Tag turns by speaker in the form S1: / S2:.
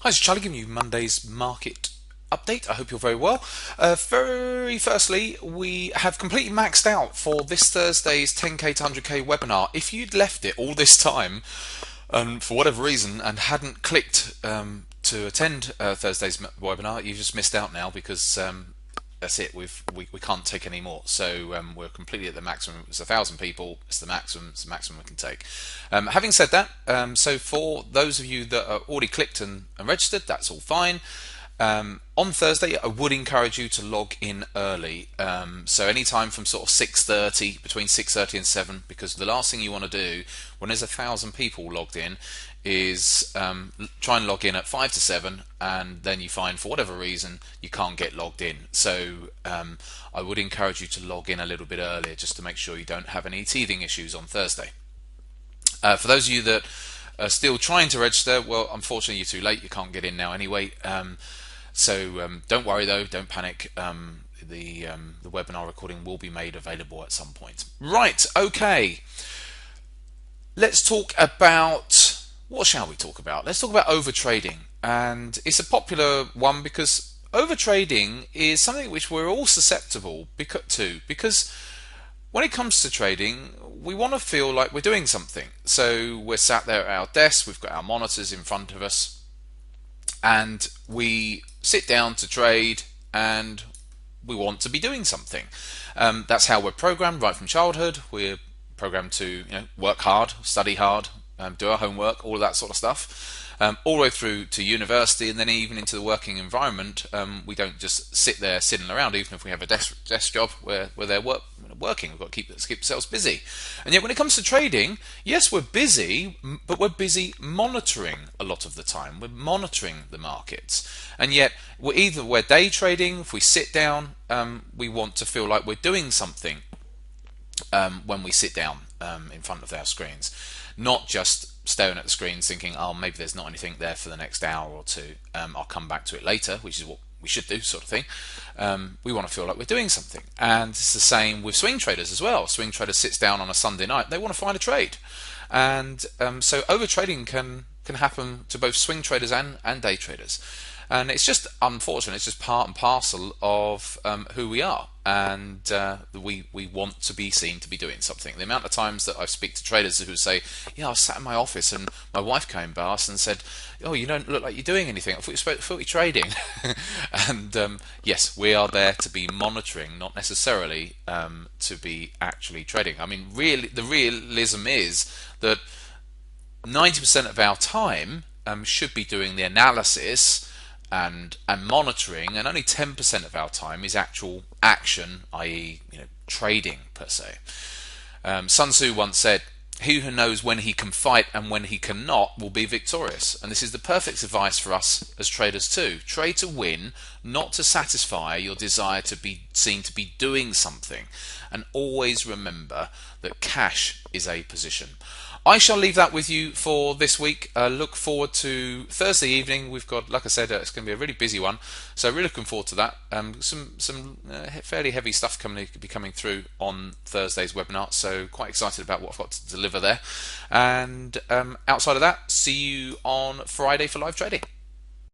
S1: Hi, it's Charlie giving you Monday's market update. I hope you're very well. Very firstly, we have completely maxed out for this Thursday's 10k to 100k webinar. If you'd left it all this time, for whatever reason, and hadn't clicked to attend Thursday's webinar, you just missed out now because that's it. We can't take any more. So we're completely at the maximum. It's 1,000 people. It's the maximum. It's the maximum we can take. Having said that, so for those of you that are already clicked and registered, that's all fine. On Thursday, I would encourage you to log in early. So anytime from sort of 6:30, between 6:30 and 7, because the last thing you want to do when there's 1,000 people logged in is try and log in at 5 to 7, and then you find for whatever reason you can't get logged in. So I would encourage you to log in a little bit earlier just to make sure you don't have any teething issues on Thursday. For those of you that are still trying to register, well, unfortunately you're too late. You can't get in now anyway. So don't worry though, don't panic. The webinar recording will be made available at some point. Right, okay. Let's talk about, what shall we talk about? Let's talk about overtrading. And it's a popular one because overtrading is something which we're all susceptible to, because when it comes to trading, we want to feel like we're doing something. So we're sat there at our desk, we've got our monitors in front of us, and we sit down to trade and we want to be doing something. That's how we're programmed right from childhood. We're programmed to work hard, study hard, do our homework, all of that sort of stuff. All the way through to university, and then even into the working environment. We don't just sit there sitting around, even if we have a desk job where they're working. We've got to keep ourselves busy. And yet when it comes to trading, yes, we're busy, but we're busy monitoring a lot of the time. We're monitoring the markets. And yet we're day trading. If we sit down, we want to feel like we're doing something when we sit down in front of our screens, not just staring at the screens thinking, oh, maybe there's not anything there for the next hour or two, I'll come back to it later, which is what we should do, sort of thing. We want to feel like we're doing something. And it's the same with swing traders as well. Swing trader sits down on a Sunday night, they want to find a trade. And so overtrading can happen to both swing traders and day traders. And it's just unfortunate. It's just part and parcel of who we are, and we want to be seen to be doing something. The amount of times that I speak to traders who say, "Yeah, I was sat in my office and my wife came past and said, oh, you don't look like you're doing anything. I thought you're trading." And yes, we are there to be monitoring, not necessarily to be actually trading. I mean, really, the realism is that 90% of our time should be doing the analysis and monitoring, and only 10% of our time is actual action, i.e., trading per se. Sun Tzu once said, "He who knows when he can fight and when he cannot will be victorious." And this is the perfect advice for us as traders too. Trade to win, not to satisfy your desire to be seen to be doing something. And always remember that cash is a position. I shall leave that with you for this week. Look forward to Thursday evening. We've got, like I said, it's going to be a really busy one, so really looking forward to that. Some fairly heavy stuff coming through on Thursday's webinar, so quite excited about what I've got to deliver there. And outside of that, see you on Friday for live trading.